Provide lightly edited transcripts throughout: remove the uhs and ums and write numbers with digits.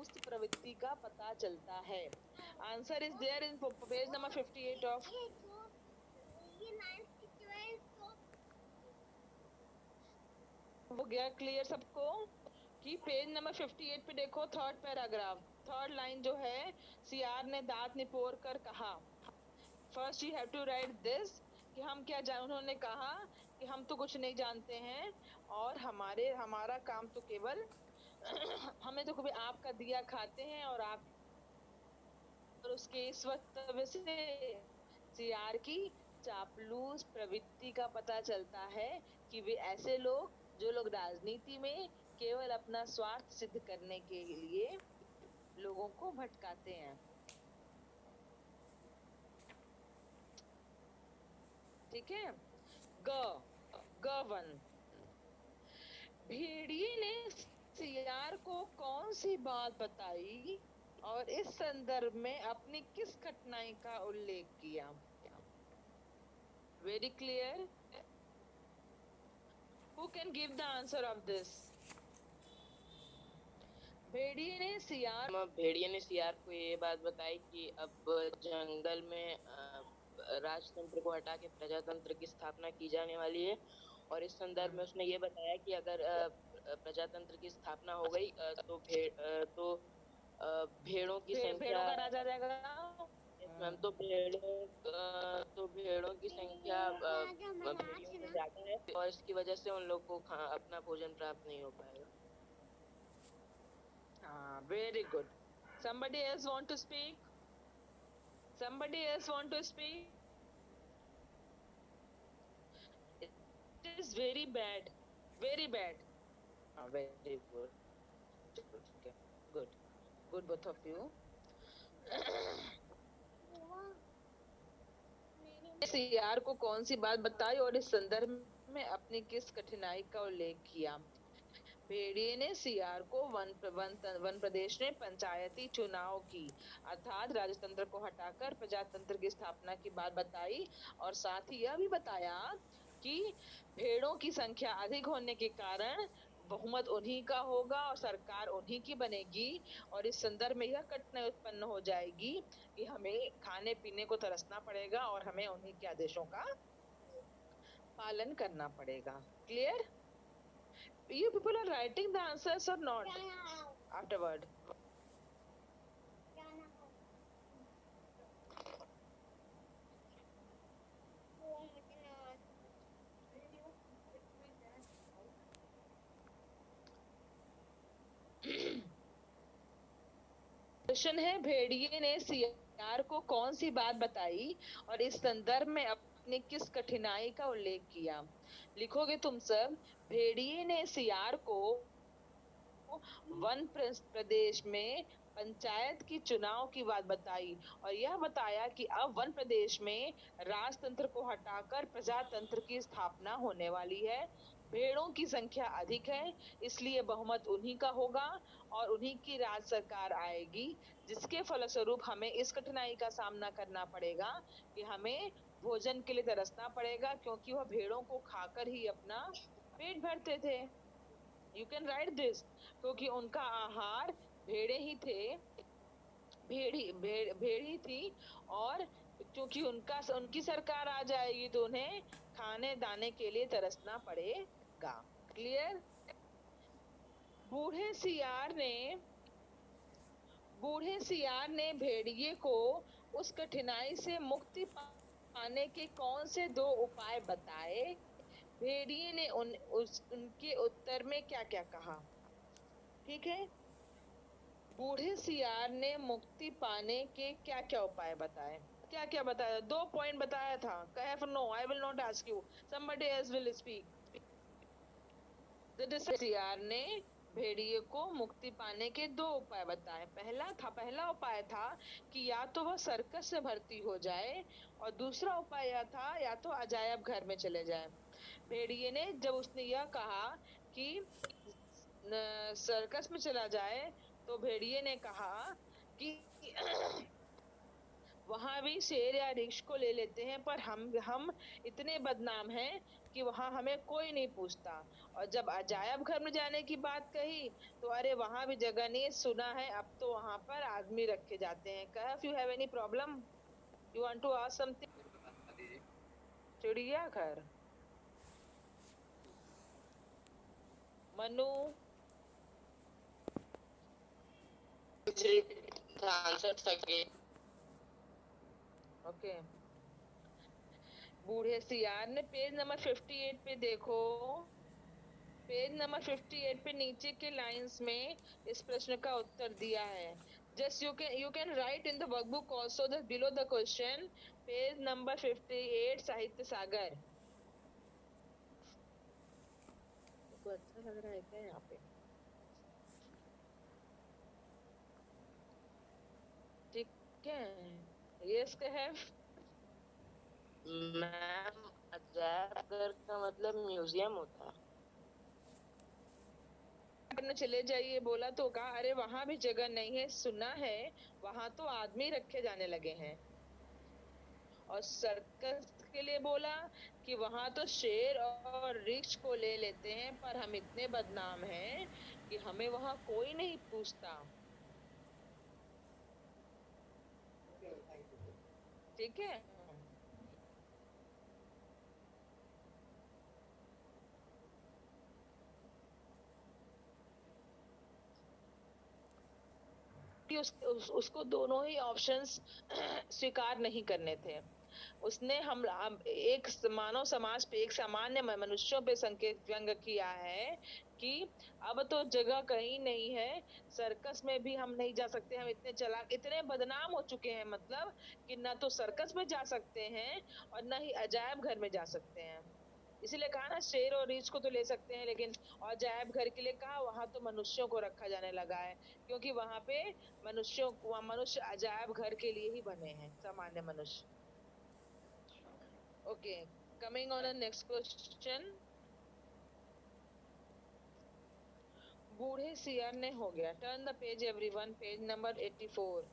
चापलूस प्रवृत्ति का पता चलता है। Answer is there in page number 58 of. ये लाइन जो है तो हो गया क्लियर सबको कि पेज नंबर 58 पे देखो, थर्ड पैराग्राफ, थर्ड लाइन जो है, सीआर ने दांत निपोर कर कहा। First you have to write this कि हम क्या जान, उन्होंने कहा कि हम तो कुछ नहीं जानते हैं और हमारा काम तो केवल हमें तो कभी आपका दिया खाते हैं और आप, और उसके इस वक्तव्य से सीआर की चापलूस प्रवृत्ति का पता चलता है कि वे ऐसे लोग जो लोग राजनीति में केवल अपना स्वार्थ सिद्ध करने के लिए लोगों को भटकाते हैं। ठीक है। ग गवन, भेड़िए ने सीआर को कौन सी बात बताई और इस संदर्भ में अपनी किस कठिनाई का उल्लेख किया? Very clear. Who can give the answer of this? भेड़िए ने सियार को ये बात बताई कि अब जंगल में राजतंत्र को हटा के प्रजातंत्र की स्थापना की जाने वाली है। और इस संदर्भ में उसने ये बताया कि अगर प्रजातंत्र की स्थापना हो गई भेड़ों की संख्या, भेड़ों का राजा रहेगा। मैम, तो भेड़ों की संख्या भेड़ियों से ज्यादा है और इसकी वजह से उन लोग को अपना भोजन प्राप्त नहीं हो पाएगा। हाँ, very good. somebody else want to speak? somebody else want to speak? It is very bad, very bad. Very good. Okay, good, good both of you. CR को कौन सी बात बताई और इस संदर्भ में अपनी किस कठिनाई का उल्लेख किया? भेड़िए ने सीआर को वन प्रदेश में पंचायती चुनाव की अर्थात राजतंत्र को हटाकर प्रजातंत्र की स्थापना की बात बताई और साथ ही यह भी बताया कि भेड़ों की संख्या अधिक होने के कारण बहुमत उन्हीं का होगा और सरकार उन्हीं की बनेगी और इस संदर्भ में यह कठिनाई उत्पन्न हो जाएगी कि हमें खाने पीने को तरसना पड़ेगा और हमें उन्हीं के आदेशों का पालन करना पड़ेगा। Clear? You people are writing the answers or not afterward? Question है, भेड़िए ने सीआर को कौन सी बात बताई और इस संदर्भ में अपनी किस कठिनाई का उल्लेख किया? लिखोगे तुम सब, भेड़िए ने सीआर को वन प्रदेश में पंचायत की चुनाव की बात बताई और यह बताया कि अब वन प्रदेश में राजतंत्र को हटाकर प्रजातंत्र की स्थापना होने वाली है। भेड़ों की संख्या अधिक है, इसलिए बहुमत उन्हीं का होगा और उन्हीं की राज सरकार आएगी, जिसके फलस्वरूप हमें इस कठिनाई का सामना करना पड़ेगा कि हमें भोजन के लिए तरसना पड़ेगा, क्योंकि वह भेड़ों को खाकर ही अपना पेट भरते थे। यू कैन राइट दिस, क्योंकि उनका आहार भेड़े ही थे, भेड़ ही थी और क्योंकि उनकी सरकार आ जाएगी तो उन्हें खाने दाने के लिए तरसना पड़ेगा। क्लियर? बूढ़े सियार ने भेड़िए को उस कठिनाई से मुक्ति पाने के कौन से दो उपाय बताए? भेड़िए ने उनके उत्तर में क्या क्या कहा? ठीक है, बूढ़े सियार ने मुक्ति पाने के क्या क्या उपाय बताए? क्या क्या बताया? 2 पॉइंट बताया था। कहे no, I will not ask you, somebody else will speak. सियार ने भेड़िए को मुक्ति पाने के 2 उपाय बताए। पहला उपाय था कि या तो वह सर्कस में भर्ती हो जाए और दूसरा उपाय यह था या तो अजायब घर में चले जाए। भेड़िए ने जब उसने यह कहा कि सर्कस में चला जाए तो भेड़िए ने कहा कि वहां भी शेर या रिक्श को ले लेते हैं, पर हम इतने बदनाम हैं कि वहां हमें कोई नहीं पूछता। और जब अजायब घर में जाने की बात कही तो अरे वहां भी जगह नहीं है, सुना है अब तो वहां पर आदमी रखे जाते हैं। कह you have any problem, you want to ask something? बता दीजिए। चिड़ियाघर। मनु। आंसर सके। ओके। बूढ़े सियार ने पेज नंबर 58 पे देखो, पेज नंबर 58 पे नीचे के लाइंस में इस प्रश्न का उत्तर दिया है। Just you can write in the workbook also that below the question, page number 58, साहित्य सागर। आपको अच्छा लग रहा है क्या यहाँ पे? ठीक है। यस कहेव। मैम, अजायब घर का मतलब म्यूजियम होता है। करने चले जाइए बोला तो कहा अरे वहां भी जगह नहीं है, सुना है वहां तो आदमी रखे जाने लगे हैं। और सर्कस के लिए बोला कि वहां तो शेर और रिक्श को ले लेते हैं, पर हम इतने बदनाम हैं कि हमें वहां कोई नहीं पूछता। ठीक है। कि उसको दोनों ही ऑप्शंस स्वीकार नहीं करने थे। उसने हम एक मानव समाज पे, एक सामान्य मनुष्यों पे संकेत व्यंग किया है कि अब तो जगह कहीं नहीं है, सर्कस में भी हम नहीं जा सकते, हम इतने चालाक इतने बदनाम हो चुके हैं, मतलब कि ना तो सर्कस में जा सकते हैं और ना ही अजायब घर में जा सकते हैं। इसीलिए कहा ना शेर और रीछ को तो ले सकते हैं, लेकिन अजायब घर के लिए कहा वहां तो मनुष्यों को रखा जाने लगा है, क्योंकि वहां पे मनुष्य अजायब घर के लिए ही बने हैं, सामान्य मनुष्य। Okay, coming on the next question. बूढ़े सियार ने हो गया। Turn the page everyone, page number 84।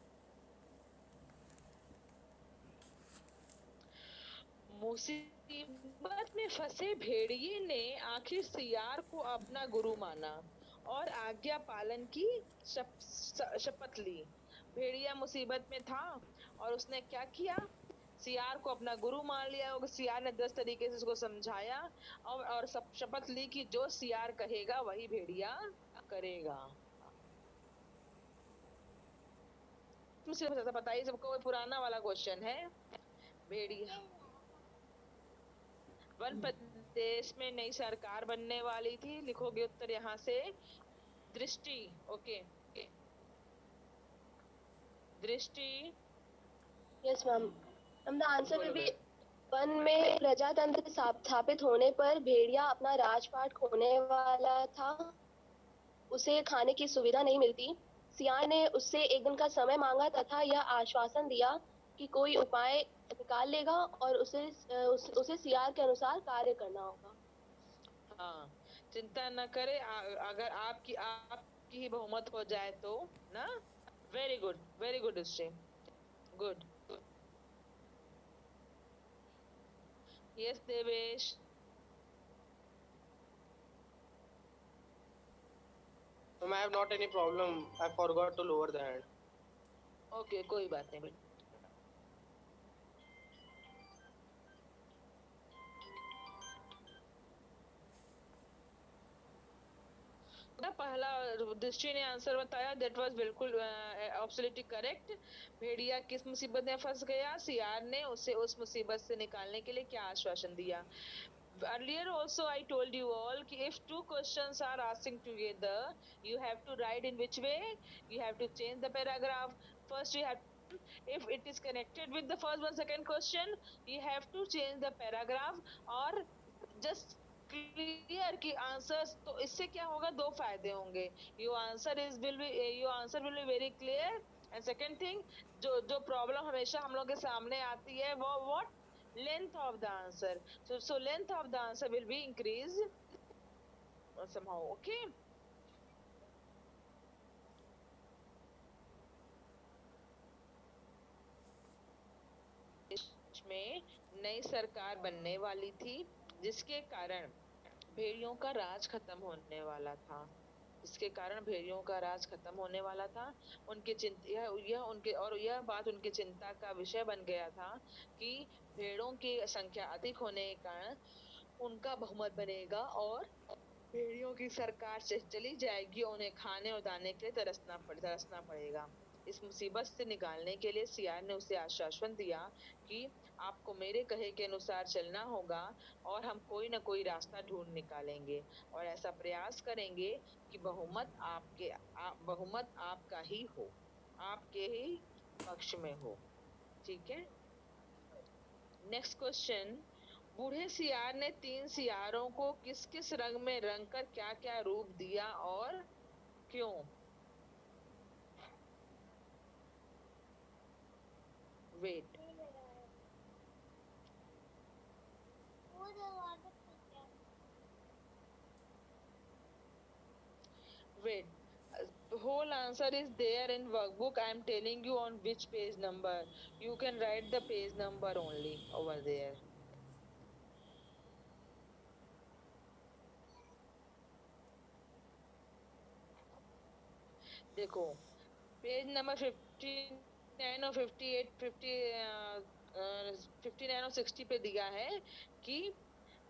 मुसीबत में फंसे भेड़िए ने आखिर सियार को अपना गुरु माना और आज्ञा पालन की शपथ ली। भेड़िया मुसीबत में था और उसने क्या किया? सियार को अपना गुरु मान लिया। और सियार ने 10 तरीके से उसको समझाया और शपथ ली कि जो सियार कहेगा वही भेड़िया करेगा। मुझे पता ही सबको, पुराना वाला क्वेश्चन है। भेड़िया। वन प्रदेश में नई सरकार बनने वाली थी। लिखोगे उत्तर यहाँ से। दृष्टि। ओके। दृष्टि। Yes ma'am. Ma'am the answer will be one में प्रजातंत्र स्थापित होने पर भेड़िया अपना राजपाट खोने वाला था। उसे खाने की सुविधा नहीं मिलती। सियार ने उससे एक दिन का समय मांगा तथा यह आश्वासन दिया कि कोई उपाय निकाल लेगा और उसे सियार के अनुसार कार्य करना होगा। हाँ, चिंता न करे, अगर आपकी ही बहुमत हो जाए तो ना। वेरी गुड, वेरी गुड दृष्टि, good. Yes Devesh. I have not any problem. I forgot to lower the hand. Okay, कोई बात नहीं बेटा। पहला दृष्टि ने आंसर बताया, दैट वाज बिल्कुल एब्सोल्युटली करेक्ट। भेड़िया किस मुसीबत में फंस गया? सियार ने उसे उस मुसीबत से निकालने के लिए क्या आश्वासन दिया? Earlier also I told you all कि if two questions are asking together, you have to write in which way? You have to change the paragraph. First you have, if it is connected with the first one second question, you have to change the paragraph or just clear कि answers. तो इससे क्या होगा? दो फायदे होंगे। Your answer will be very clear, and second thing, जो problem हमेशा हम लोग के सामने आती है वो what? Length of the answer. So length of the answer will be increased somehow. Okay. में नई सरकार बनने वाली थी, जिसके कारण भेड़ियों का राज खत्म होने वाला था। जिसके कारण भेड़ियों का राज खत्म होने वाला था। उनके यह बात उनके चिंता का विषय बन गया था कि भेड़ों की संख्या अधिक होने के कारण उनका बहुमत बनेगा और भेड़ियों की सरकार से चली जाएगी, उन्हें खाने और दाने के लिए तरसना पड़ेगा। इस मुसीबत से निकालने के लिए सीआर ने उसे आश्वासन दिया कि आपको मेरे कहे के अनुसार चलना होगा और हम कोई न कोई रास्ता ढूंढ निकालेंगे और ऐसा प्रयास करेंगे कि बहुमत आपका ही हो, आपके ही पक्ष में हो। ठीक है। नेक्स्ट क्वेश्चन, बूढ़े सियार ने 3 सियारों को किस किस रंग में रंग कर क्या क्या रूप दिया और क्यों? वेट, वो दरवाजा खुल गया। wait. The whole answer is there in workbook. I am telling you on which page number. You can write the page number only over there. देखो, पेज नंबर 59 और 58, 59 और 60 पे दिया है कि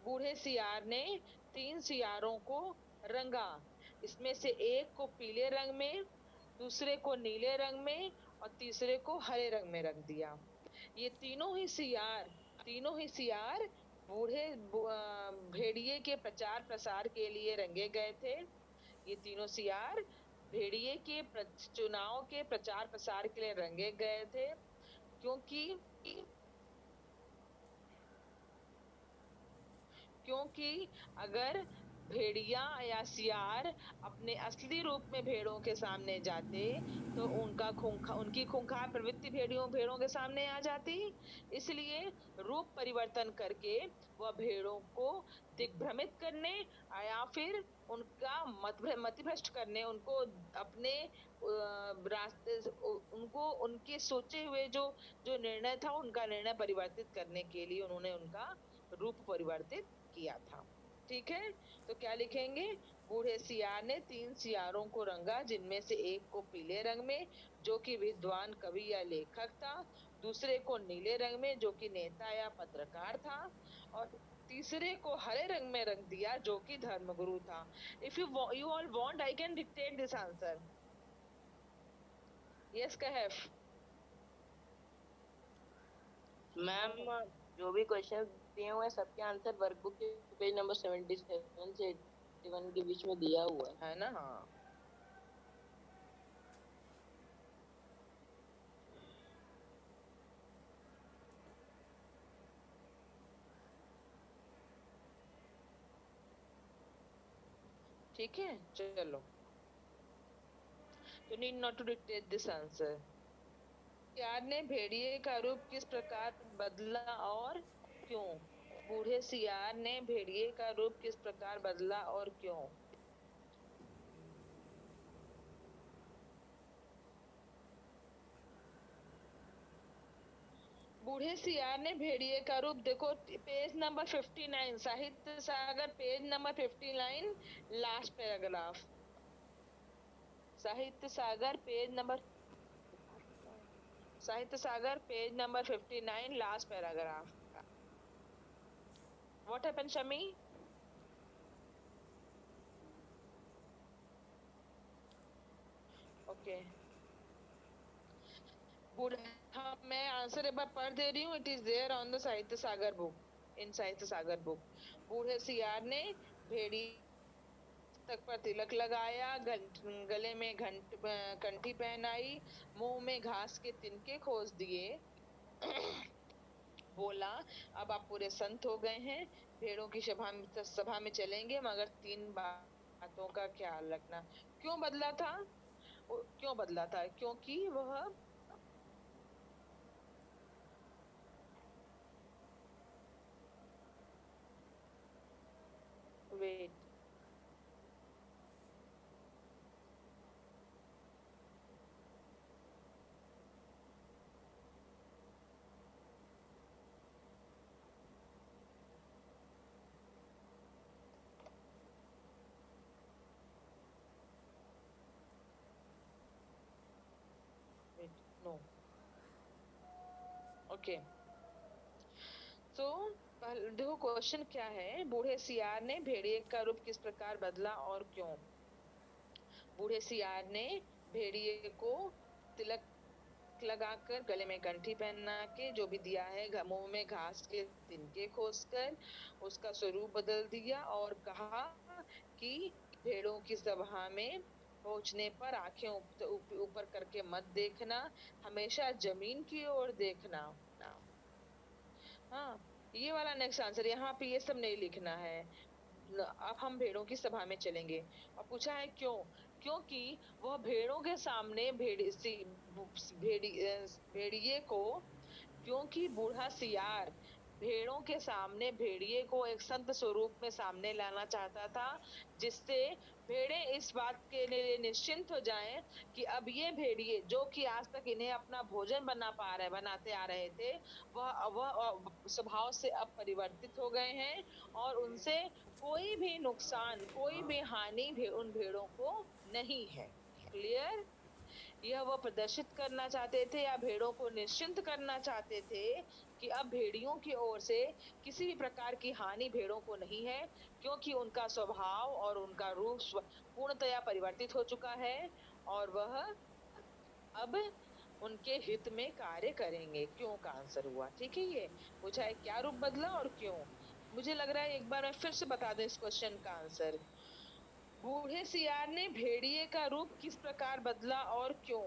बूढ़े सियार ने 3 सियारों को रंगा। इसमें से एक को पीले रंग में, दूसरे को नीले रंग में और तीसरे को हरे रंग में रंग दिया। ये तीनों ही सियार भेड़िए के प्रचार प्रसार के लिए रंगे गए थे। ये तीनों सियार भेड़िए के चुनाव के प्रचार प्रसार के लिए रंगे गए थे, क्योंकि अगर भेड़िया या सियार अपने असली रूप में भेड़ों के सामने जाते तो उनकी खूंखार प्रवृत्ति भेड़ों के सामने आ जाती। इसलिए रूप परिवर्तन करके वह भेड़ों को दिग्भ्रमित करने या फिर उनका मतिभ्रष्ट करने, उनको अपने रास्ते उनको उनके सोचे हुए जो जो निर्णय था उनका निर्णय परिवर्तित करने के लिए उन्होंने उनका रूप परिवर्तित किया था। ठीक है, तो क्या लिखेंगे? बूढ़े सियार ने 3 सियारों को रंगा, जिनमें से एक को पीले रंग में जो कि विद्वान कवि या लेखक था, दूसरे को नीले रंग में जो कि नेता या पत्रकार था और तीसरे को हरे रंग में रंग दिया जो कि धर्मगुरु था। If you all want, I can dictate this answer. Yes, Kahef. Ma'am, जो भी क्वेश्चन दिए हुए हैं सबके आंसर वर्कबुक के पेज नंबर 77 से 81 के बीच में दिया हुआ है ना? हाँ, ठीक है, चलो। You need not to dictate this answer. सियार ने भेड़िए का रूप किस प्रकार बदला और क्यों? बूढ़े सियार ने भेड़िए का रूप किस प्रकार बदला और क्यों? बूढ़े सियार ने भेड़िए का रूप, देखो page number 59, Sahitya Sagar page number 59, last paragraph. Sahitya Sagar page number 59, last paragraph. What happened, Shami? Okay. हाँ, मैं आंसर एक बार पढ़ दे रही हूँ। It is there on the Sahitya Sagar book, इन साहित्य सागर बुक। बूढ़े सियार ने भेड़ी तक पर तिलक लगाया, गले में कंठी पहनाई, मुंह में घास के तिनके खोस दिए, बोला अब आप पूरे संत हो गए हैं, भेड़ों की सभा में चलेंगे, मगर 3 बातों का ख्याल रखना। क्यों बदला था? क्योंकि वह वेट, नो। ओके, तो देखो क्वेश्चन क्या है, बूढ़े सियार ने भेड़िए का रूप किस प्रकार बदला और क्यों? बूढ़े सियार ने भेड़िए को तिलक लगाकर, गले में कंठी पहना के, जो भी दिया है, मुंह में घास के तिनके खोसकर उसका स्वरूप बदल दिया और कहा कि भेड़ों की सभा में पहुंचने पर आंखें ऊपर करके मत देखना, हमेशा जमीन की ओर देखना। हाँ, ये वाला नेक्स्ट आंसर, यहाँ पे ये सब नहीं लिखना है। अब हम भेड़ों की सभा में चलेंगे और पूछा है क्यों? क्योंकि वह भेड़ों के सामने भेड़िए को, क्योंकि बूढ़ा सियार भेड़ों के सामने भेड़िए को एक संत स्वरूप में सामने लाना चाहता था, जिससे भेड़े इस बात के लिए निश्चिंत हो जाएं कि अब ये भेड़िए जो कि आज तक इन्हें अपना भोजन बनाते आ रहे थे, वह स्वभाव से अब परिवर्तित हो गए हैं और उनसे कोई भी नुकसान, कोई भी हानि उन भेड़ों को नहीं है। क्लियर? यह वो प्रदर्शित करना चाहते थे या भेड़ों को निश्चिंत करना चाहते थे कि अब भेड़ियों की ओर से किसी भी प्रकार की हानि भेड़ों को नहीं है, क्योंकि उनका स्वभाव और उनका रूप पूर्णतया परिवर्तित हो चुका है और वह अब उनके हित में कार्य करेंगे। क्यों का आंसर हुआ। ठीक है, ये पूछा है क्या रूप बदला और क्यों। मुझे लग रहा है एक बार मैं फिर से बता दूं इस क्वेश्चन का आंसर। बूढ़े सियार ने भेड़िए का रूप किस प्रकार बदला और क्यों?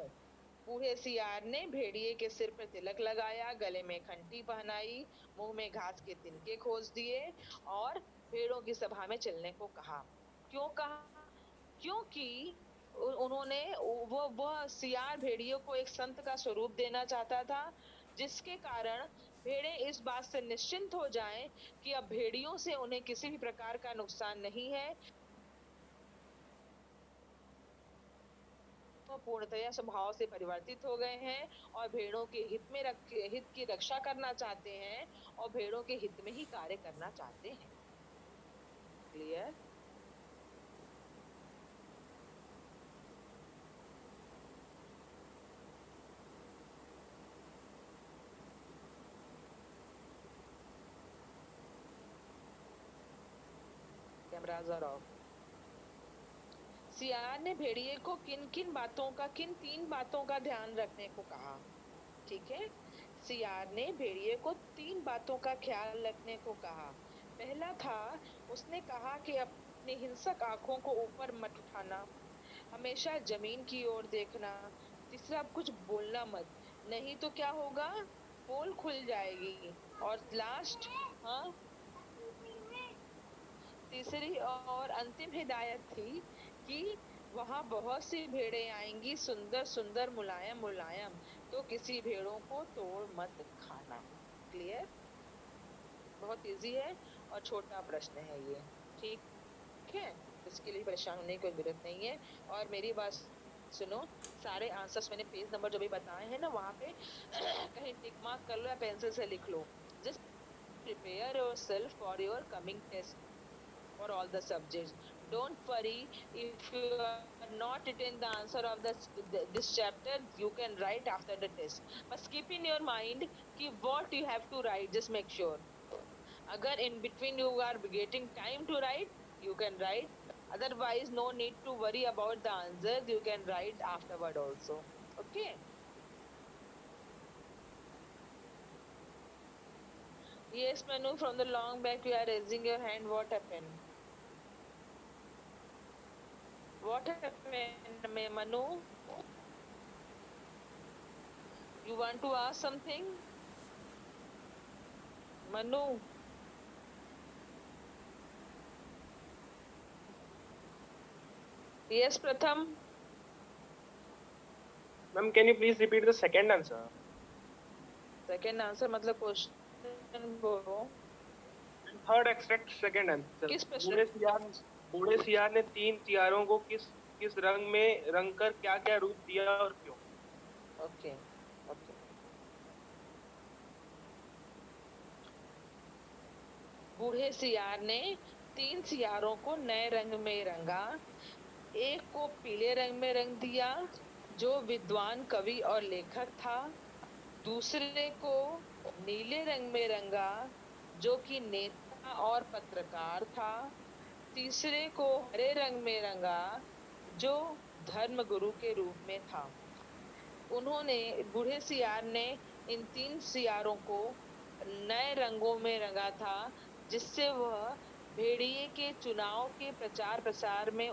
बूढ़े सियार ने भेड़िए के सिर पर तिलक लगाया, गले में खंटी पहनाई, मुंह में घास के तिनके खोस दिए और भेड़ों की सभा में चलने को कहा। क्यों कहा? क्योंकि उन्होंने वो सियार भेड़ियों को एक संत का स्वरूप देना चाहता था, जिसके कारण भेड़े इस बात से निश्चिंत हो जाएं कि अब भेड़ियों से उन्हें किसी भी प्रकार का नुकसान नहीं है, वो पूर्णतया स्वभाव से परिवर्तित हो गए हैं और भेड़ों के हित की रक्षा करना चाहते हैं और भेड़ों के हित में ही कार्य करना चाहते हैं। क्लियर? Cameras are off. सियार ने भेड़िए को किन तीन बातों का ध्यान रखने को कहा। ठीक है, सियार ने भेड़िए को तीन बातों का ख्याल रखने को कहा। पहला था, उसने कहा कि अपनी हिंसक आंखों को ऊपर मत उठाना, हमेशा जमीन की ओर देखना। तीसरा, कुछ बोलना मत, नहीं तो क्या होगा, पोल खुल जाएगी। और लास्ट, हाँ, तीसरी और अंतिम हिदायत थी कि वहां बहुत सी भेड़ें आएंगी, सुंदर सुंदर, मुलायम मुलायम, तो किसी भेड़ों को तोड़ मत खाना। क्लियर? बहुत इजी है और छोटा प्रश्न है ये। ठीक है, इसके लिए परेशान होने की कोई जरूरत नहीं है। और मेरी बात सुनो, सारे आंसर्स मैंने पेज नंबर जो भी बताए हैं ना, वहां पे कहीं टिक मार्क कर लो या पेंसिल से लिख लो। Just prepare yourself for your coming test for all the subjects. Don't worry if you are not written the answer of this chapter, you can write after the test. But keep in your mind कि what you have to write, just make sure. अगर in between you are getting time to write, you can write. Otherwise, no need to worry about the answers. You can write afterward also. Okay. Yes, Manu, from the long back you are raising your hand. What happened? What happened, Manu? You want to ask something? Manu? Yes, Pratham? Ma'am, can you please repeat the second answer? Second answer मतलब question बोलो। Third extract second answer. किस प्रश्न? बूढ़े सियार ने तीन सियारों को किस रंग में रंग कर क्या क्या रूप दिया और क्यों? Okay okay. बूढ़े सियार ने तीन सियारों को नए रंग में रंगा। एक को पीले रंग में रंग दिया, जो विद्वान कवि और लेखक था, दूसरे को नीले रंग में रंगा जो कि नेता और पत्रकार था, तीसरे को हरे रंग में रंगा जो धर्मगुरु के रूप में था। उन्होंने बूढ़े सियार ने इन 3 सियारों को नए रंगों में रंगा था, जिससे वह भेड़िए के चुनाव के प्रचार प्रसार में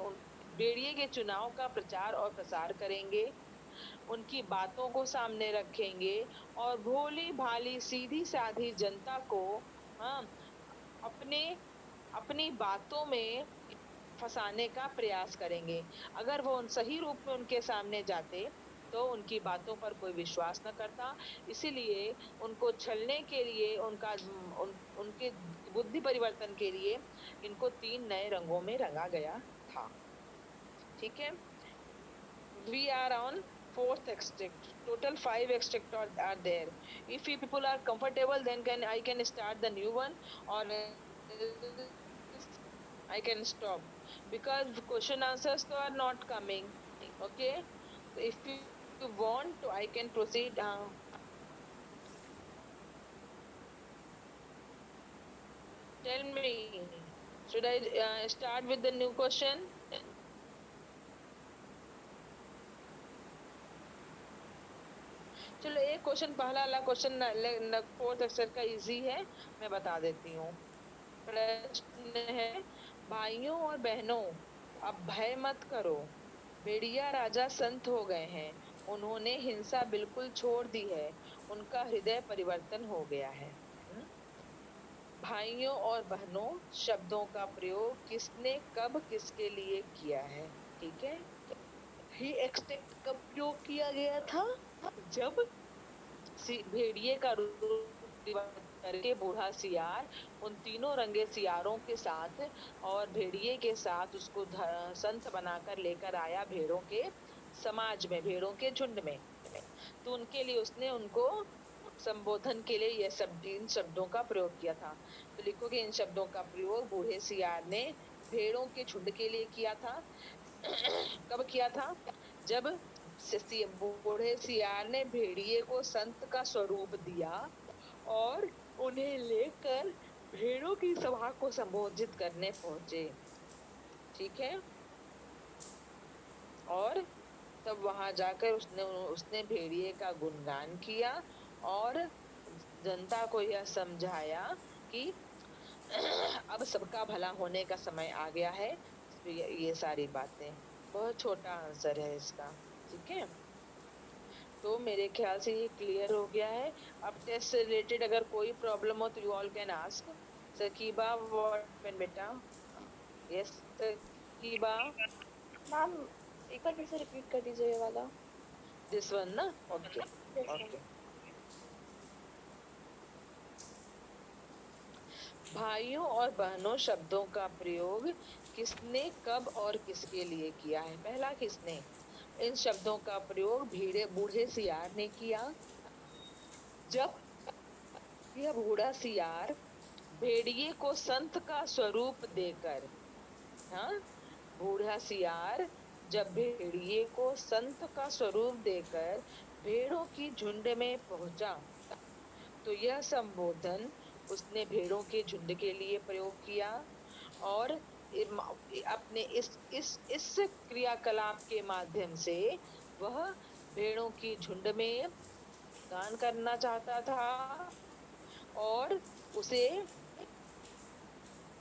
भेड़िए के चुनाव का प्रचार और प्रसार करेंगे, उनकी बातों को सामने रखेंगे और भोली भाली सीधी साधी जनता को हाँ अपने अपनी बातों में फंसाने का प्रयास करेंगे। अगर वो उन सही रूप में उनके सामने जाते तो उनकी बातों पर कोई विश्वास न करता, इसीलिए उनको छलने के लिए उनके बुद्धि परिवर्तन के लिए इनको 3 नए रंगों में रंगा गया था। ठीक है, we are on 4th extract. Total 5 extract are there. If you people are comfortable, then I can start the new one, or I can stop, because question answers are not coming. Okay, so if you want to, I can proceed. Tell me, should I start with the new question? चलो एक question, पहला वाला question 4th अक्षर का easy है, मैं बता देती हूँ। प्रश्न है, भाइयों और बहनों अब भय मत करो, भेड़िया राजा संत हो गए हैं, उन्होंने हिंसा बिल्कुल छोड़ दी है, उनका हृदय परिवर्तन हो गया है। भाइयों और बहनों शब्दों का प्रयोग किसने कब किसके लिए किया है? ठीक है, ही एक्सटेक्ट कब प्रयोग किया गया था? जब भेड़िए का रूप करके बूढ़ा सियार उन तीनों रंगे सियारों के साथ और भेड़िए के साथ उसको संत बनाकर लेकर आया भेड़ों के समाज में, भेड़ों के झुंड में, तो उनके लिए उसने उनको संबोधन के लिए यह सब 3 शब्दों का प्रयोग किया था। तो लिखो कि इन शब्दों का प्रयोग बूढ़े सियार ने भेड़ों के झुंड के लिए किया था। कब किया था? जब बूढ़े सियार ने भेड़िए को संत का स्वरूप दिया और उन्हें लेकर भेड़ों की सभा को संबोधित करने पहुंचे। ठीक है, और तब वहां जाकर उसने भेड़िए का गुणगान किया और जनता को यह समझाया कि अब सबका भला होने का समय आ गया है। तो ये सारी बातें, बहुत छोटा आंसर है इसका। ठीक है, तो मेरे ख्याल से ये क्लियर हो गया है। अब टेस्ट से रिलेटेड अगर कोई प्रॉब्लम हो तो you all can ask. Sakiba, what बेटा? यस सकीबा मैम, एक बार फिर से रिपीट कर दीजिए ये वाला। दिस वन ना? Okay okay. भाइयों और बहनों शब्दों का प्रयोग किसने कब और किसके लिए किया है? पहला, किसने? इन शब्दों का प्रयोग बूढ़े सियार ने किया। जब यह बूढ़ा सियार भेड़िए को संत का स्वरूप देकर, हाँ, बूढ़ा सियार जब भेड़िए को संत का स्वरूप देकर भेड़ों की झुंड में पहुंचा, तो यह संबोधन उसने भेड़ों के झुंड के लिए प्रयोग किया और अपने इस क्रियाकलाप के माध्यम से वह भेड़ों की झुंड में गान करना चाहता था और उसे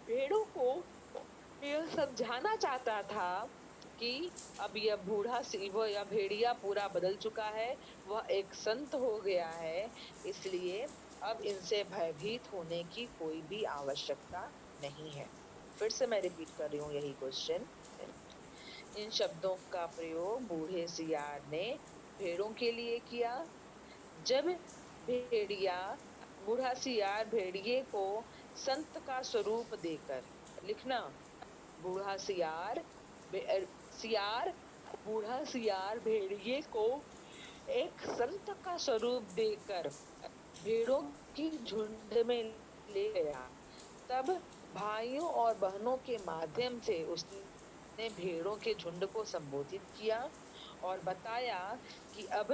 भेड़ों को यह समझाना चाहता था कि अब यह यह भेड़िया पूरा बदल चुका है, वह एक संत हो गया है, इसलिए अब इनसे भयभीत होने की कोई भी आवश्यकता नहीं है। फिर से मैं रिपीट कर रही हूँ यही क्वेश्चन। इन शब्दों का प्रयोग बूढ़े सियार ने भेड़ों के लिए किया। जब बूढ़ा सियार भेड़िए को संत का स्वरूप देकर, लिखना, बूढ़ा सियार भेड़िए को एक संत का स्वरूप देकर भेड़ों की झुंड में ले गया, तब भाइयों और बहनों के माध्यम से उसने भेड़ों के झुंड को संबोधित किया और बताया कि अब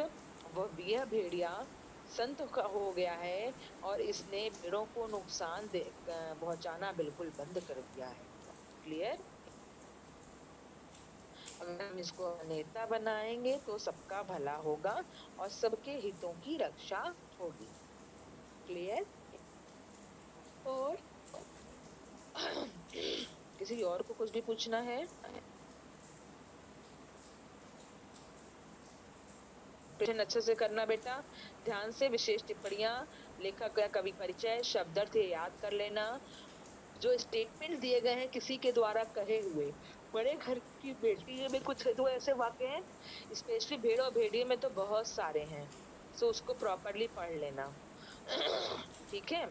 यह भेड़िया संत हो गया है और इसने भेड़ों को नुकसान पहुंचाना बिल्कुल बंद कर दिया है। क्लियर? अगर हम इसको नेता बनाएंगे तो सबका भला होगा और सबके हितों की रक्षा होगी। क्लियर? और किसी और को कुछ भी पूछना है? प्रश्न अच्छे से करना बेटा, ध्यान से विशेष टिप्पणियां, लेखक या कवि परिचय, शब्दार्थ ये याद कर लेना। जो स्टेटमेंट दिए गए हैं किसी के द्वारा कहे हुए, बड़े घर की बेटी में कुछ तो ऐसे वाक्य हैं, स्पेशली भेड़ और भेड़िए में तो बहुत सारे हैं, सो उसको प्रॉपरली पढ़ लेना। ठीक है?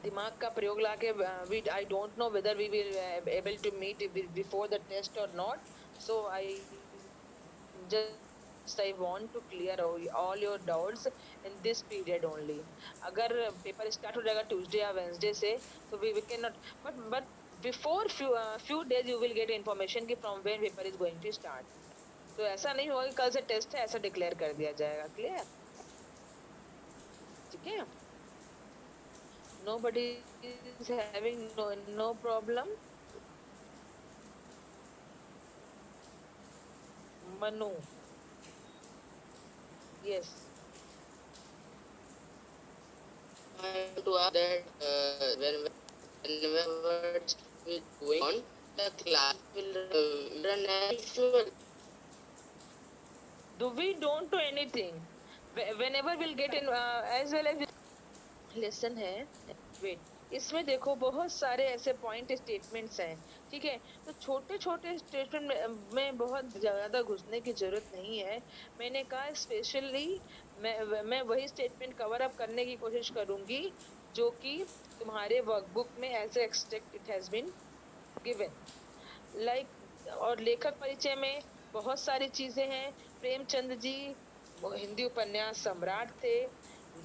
दिमाग का प्रयोग लाके I don't know whether we will able to meet before the test or not, so I want to clear all your doubts in this period only. अगर पेपर स्टार्ट हो जाएगा ट्यूसडे या वेंसडे से तो we cannot, but before few days you will get information कि from when paper is going to start. तो ऐसा नहीं होगा कि कल से टेस्ट है ऐसा डिक्लेयर कर दिया जाएगा। क्लियर? ठीक है? Nobody is having no problem. Manu. Yes. I want to ask that whenever it's going on, the class will run as usual. We don't do anything. Whenever we'll get in as well as lesson है। Wait, इसमें देखो बहुत सारे ऐसे point statements हैं। ठीक है? तो छोटे छोटे स्टेटमेंट में बहुत ज्यादा घुसने की जरूरत नहीं है। मैंने कहा स्पेशली मैं वही स्टेटमेंट कवर अप करने की कोशिश करूंगी जो कि तुम्हारे वर्कबुक में as extract it has been given. Like और लेखक परिचय में बहुत सारी चीजें हैं। प्रेमचंद जी हिंदी उपन्यास सम्राट थे।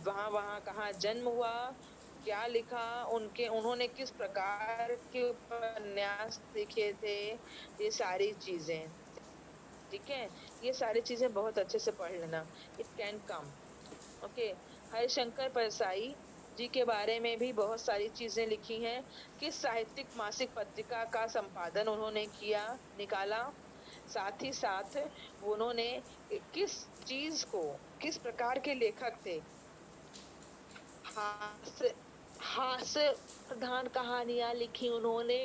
वहाँ कहाँ जन्म हुआ, क्या लिखा, उन्होंने किस प्रकार के उपन्यास लिखे थे, ये सारी चीजें। ठीक है? ये सारी चीजें बहुत अच्छे से पढ़ लेना। It can come. Okay? Harishankar Parsai ji के बारे में भी बहुत सारी चीजें लिखी हैं। किस साहित्यिक मासिक पत्रिका का संपादन उन्होंने निकाला, साथ ही साथ उन्होंने किस चीज को, किस प्रकार के लेखक थे, हास्य प्रधान कहानियां लिखी उन्होंने,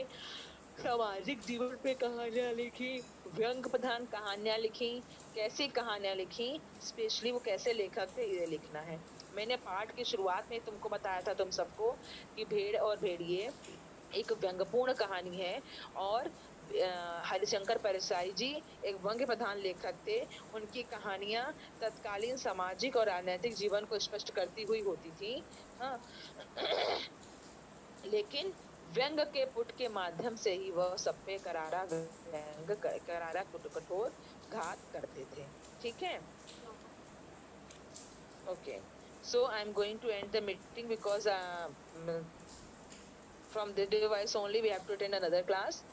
सामाजिक जीवन पे कहानियां लिखी, व्यंग प्रधान कहानियां लिखी, कैसी कहानियां लिखी, स्पेशली वो कैसे लेखक थे, ये लिखना है। मैंने पाठ की शुरुआत में तुमको बताया था तुम सबको कि भेड़ और भेड़िए एक व्यंग्यपूर्ण कहानी है और हरिशंकर परसाई जी एक व्यंग्य प्रधान लेखक थे। उनकी कहानियां तत्कालीन सामाजिक और राजनीतिक जीवन को स्पष्ट करती हुई होती थी। हाँ लेकिन व्यंग के पुट के माध्यम से ही वह सब पे करारा कठोर घात करते थे। ठीक है? Okay, so I'm going to end the meeting because from the device only we have to attend another class.